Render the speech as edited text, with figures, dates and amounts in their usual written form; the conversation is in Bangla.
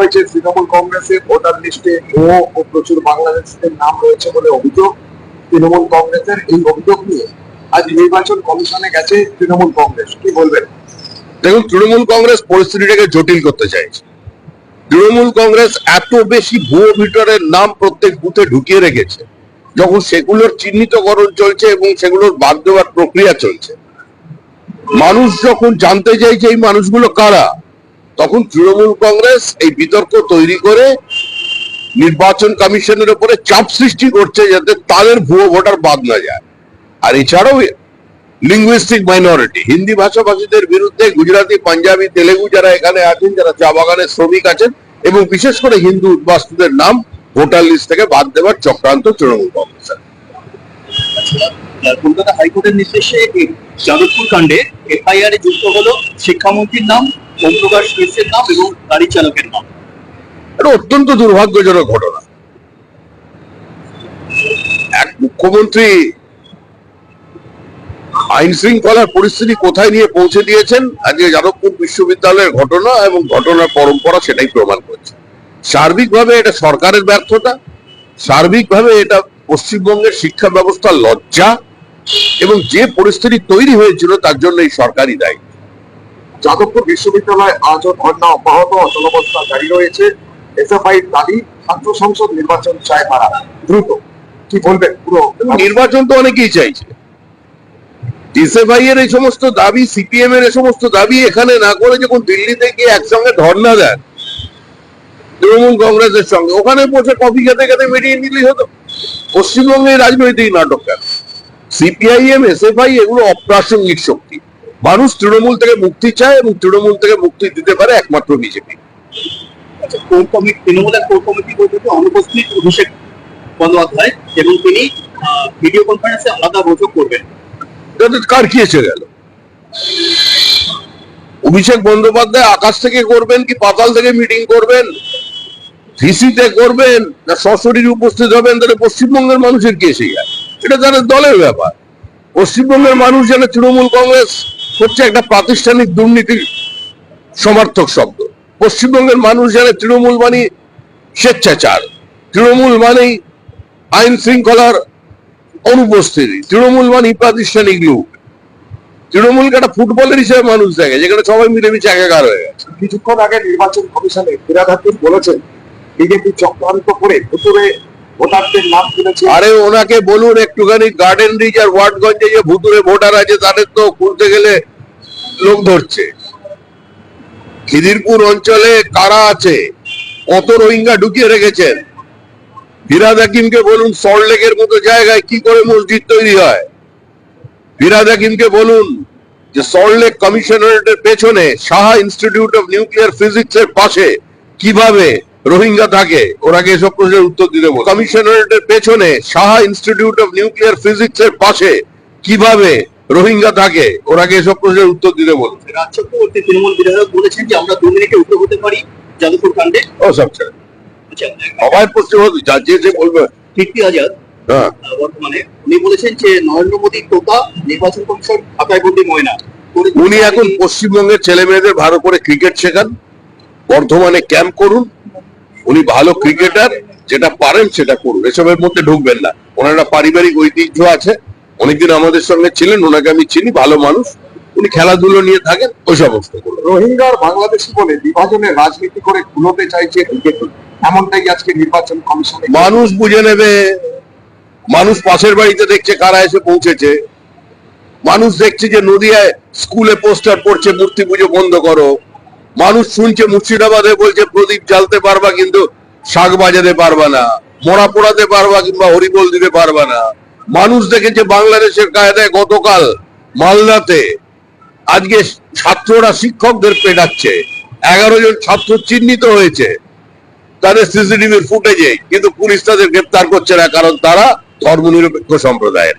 হয়েছে তৃণমূল কংগ্রেসের ভোটার লিস্টে ও প্রচুর বাংলাদেশিদের নাম রয়েছে বলে অভিযোগ। তৃণমূল কংগ্রেসের এই অভিযোগ নিয়ে আজ নির্বাচন কমিশনে গেছে তৃণমূল কংগ্রেস, কি বলবেন? দেখুন, তৃণমূল কংগ্রেস পরিস্থিতিটাকে জটিল করতে চাইছে। তৃণমূল কংগ্রেস এত বেশি ভুয়ো ভোটারের নাম প্রত্যেক বুথে ঢুকিয়ে রেখেছে, যখন সেগুলোর চিহ্নিতকরণ চলছে এবং সেগুলোর বাদ দেওয়ার প্রক্রিয়া চলছে, মানুষ যখন জানতে চাইছে এই মানুষগুলো কারা, তখন তৃণমূল কংগ্রেস এই বিতর্ক তৈরি করে নির্বাচন কমিশনের উপরে চাপ সৃষ্টি করছে যাতে তাদের ভুয়ো ভোটার বাদ না যায়। আর এছাড়াও লিঙ্গুইস্টিক মাইনরিটি, হিন্দি ভাষাভাষীদের বিরুদ্ধে গুজরাটি, পাঞ্জাবি, তেলেগু যারা এখানে আছেন, যারা চা বাগানের শ্রমিক আছেন, এবং বিশেষ করে হিন্দু উদ্বাস্তুদের নাম ভোটার লিস্ট থেকে বাদ দেওয়ার চক্রান্ত তৃণমূল কংগ্রেসের। কলকাতা হাইকোর্টের নির্দেশে যাদবপুর কাণ্ডে এফআইআর এ যুক্ত হলো শিক্ষামন্ত্রীর নাম, ওমপ্রকাশ মিশ্রের নাম এবং গাড়ি চালকের নাম। এটা অত্যন্ত দুর্ভাগ্যজনক ঘটনা। এক মুখ্যমন্ত্রী আইন শৃঙ্খলার পরিস্থিতি কোথায় নিয়ে পৌঁছে দিয়েছেন আজকে যাদবপুর বিশ্ববিদ্যালয়ের ঘটনা এবং ঘটনার পরম্পরা সেটাই প্রমাণ করছে। সার্বিকভাবে এটা সরকারের ব্যর্থতা, সার্বিকভাবে এটা পশ্চিমবঙ্গের শিক্ষা ব্যবস্থার লজ্জা, এবং যে পরিস্থিতি তৈরি হয়েছিল তার জন্য এই সরকারই দায়ী। যাদবপুর বিশ্ববিদ্যালয় আজও ধর্ণা অব্যাহত, অচলাবস্থা জারি রয়েছে। এসএফআই দাবি ছাত্র সংসদ নির্বাচন চায় তারা দ্রুত, কি বলবেন? পুরো নির্বাচন তো অনেকেই চাইছে। এসএফআই এর এই সমস্ত দাবি, সিপিএম এর এই সমস্ত দাবি এখানে না করে যখন দিল্লিতে গিয়ে একসঙ্গে ধর্ণা দেন তৃণমূল কংগ্রেসের সঙ্গে, ওখানে বসে কফি খেতে খেতে মিটিয়ে নিলেই হতো। পশ্চিমবঙ্গে রাজনৈতিক নাটক কেন? সিপিআইএম, এসএফআই এগুলো অপ্রাসঙ্গিক শক্তি। মানুষ তৃণমূল থেকে মুক্তি চায় এবং তৃণমূল থেকে মুক্তি দিতে পারে একমাত্র বিজেপি। তৃণমূলের কোর কমিটি বৈঠকে অনুপস্থিত অভিষেক বন্দ্যোপাধ্যায় এবং তিনি ভিডিও কনফারেন্সে আলাদা বৈঠক করবেন। কার কি এসে গেল? অভিষেক বন্দ্যোপাধ্যায় আকাশ থেকে করবেন কি পাতাল থেকে মিটিং করবেন, ভিসিতে করবেন না সশরীরে উপস্থিত হবেন, তাহলে পশ্চিমবঙ্গের মানুষের কি এসে যায়? এটা তাদের দলের ব্যাপার। পশ্চিমবঙ্গের মানুষ জানে তৃণমূল কংগ্রেস হচ্ছে একটা প্রাতিষ্ঠানিক দুর্নীতির সমর্থক শব্দ। পশ্চিমবঙ্গের মানুষ জানে তৃণমূল মানে স্বেচ্ছাচার, তৃণমূল মানেই আইন শৃঙ্খলার অনুপস্থিতি, তৃণমূল মানে প্রাতিষ্ঠানিক লোক। তৃণমূলকে একটা ফুটবলের হিসেবে মানুষ দেখে, যেখানে সবাই মিলেমিশে একাকার হয়ে গেছে। কিছুক্ষণ আগে নির্বাচন কমিশনে ফিরহাদ হাকিম বলেছেন বিজেপি চক্রান্ত করে ভুতুরে ভোটারদের নাম তুলেছে। আরে ওনাকে বলুন একটুখানি গার্ডেন রিচ আর ওয়ার্ডগঞ্জে যে ভুতুরে ভোটার আছে তাদের তো খুলতে গেলে লোক ধরছে। খিদিরপুর অঞ্চলে কারা আছে, কত রোহিঙ্গা ঢুকিয়ে রেখেছেন। ফিরহাদ হাকিমকে বলুন সল্টলেকের মতো জায়গায় কি করে মসজিদ তৈরি হয়। ফিরহাদ হাকিমকে বলুন যে সল্টলেক কমিশনারেটের পেছনে Saha institute of nuclear physics এর পাশে কিভাবে রোহিঙ্গা থাকে, ওনাকে এসব প্রশ্নের উত্তর দিতে বলুন। কমিশনারেটের পেছনে Saha institute of nuclear physics এর পাশে কিভাবে রোহিঙ্গা থাকে, ওনাকে এসব প্রশ্নের উত্তর দিতে বলুন। রাজ চক্রবর্তী তৃণমূল বিধায়ক বলেছেন যে আমরা 2 মিনিটে উত্তর হতে পারি যাদবপুর কাণ্ডে। ও সব ছেড়ে সবাই পশ্চিমবঙ্গ যা যে বলবে। কীর্তি আজাদ বর্তমানে উনি বলেছেন যে নরেন্দ্র মোদী টোকা, নির্বাচন কমিশন ঢাকায় বন্দি ময়না। উনি এখন পশ্চিমবঙ্গের ছেলে মেয়েদের ভালো করে ক্রিকেট শেখান, বর্ধমানে ক্যাম্প করুন। উনি ভালো ক্রিকেটার, যেটা পারেন সেটা করুন, এসবের মধ্যে ঢুকবেন না। ওনার একটা পারিবারিক ঐতিহ্য আছে, অনেকদিন আমাদের সঙ্গে ছিলেন, ওনাকে আমি চিনি, ভালো মানুষ। উনি খেলাধুলো নিয়ে থাকেন, ওই সমস্ত করুন। রোহিঙ্গার বাংলাদেশি বলে বিভাজনের রাজনীতি করে খুলতে চাইছে বিজেপি, এমনটাই আজকে নির্বাচন কমিশনে। মানুষ বুঝে নেবে। মানুষ পাশের বাড়িতে দেখছে কারা এসে পৌঁছেছে। মানুষ দেখছে যে নদিয়ায় স্কুলে পোস্টার পড়ছে মূর্তি পুজো বন্ধ করো। মানুষ শুনছে মুর্শিদাবাদে বলছে প্রদীপ জ্বালতে পারবা কিন্তু শাক বাজাতে পারবা না, মোড়া পোড়াতে পারবা কিংবা হরিবোল দিতে পারবা না। মানুষ দেখেছে বাংলাদেশের কায়দায় গতকাল মালদাতে আজকে ছাত্ররা শিক্ষকদের পেটাচ্ছে, 11 জন ছাত্র চিহ্নিত হয়েছে তাদের সিসিটিভির ফুটেজে, কিন্তু পুলিশ তাদের গ্রেপ্তার করছে না, কারণ তারা ধর্মনিরপেক্ষ সম্প্রদায়ের।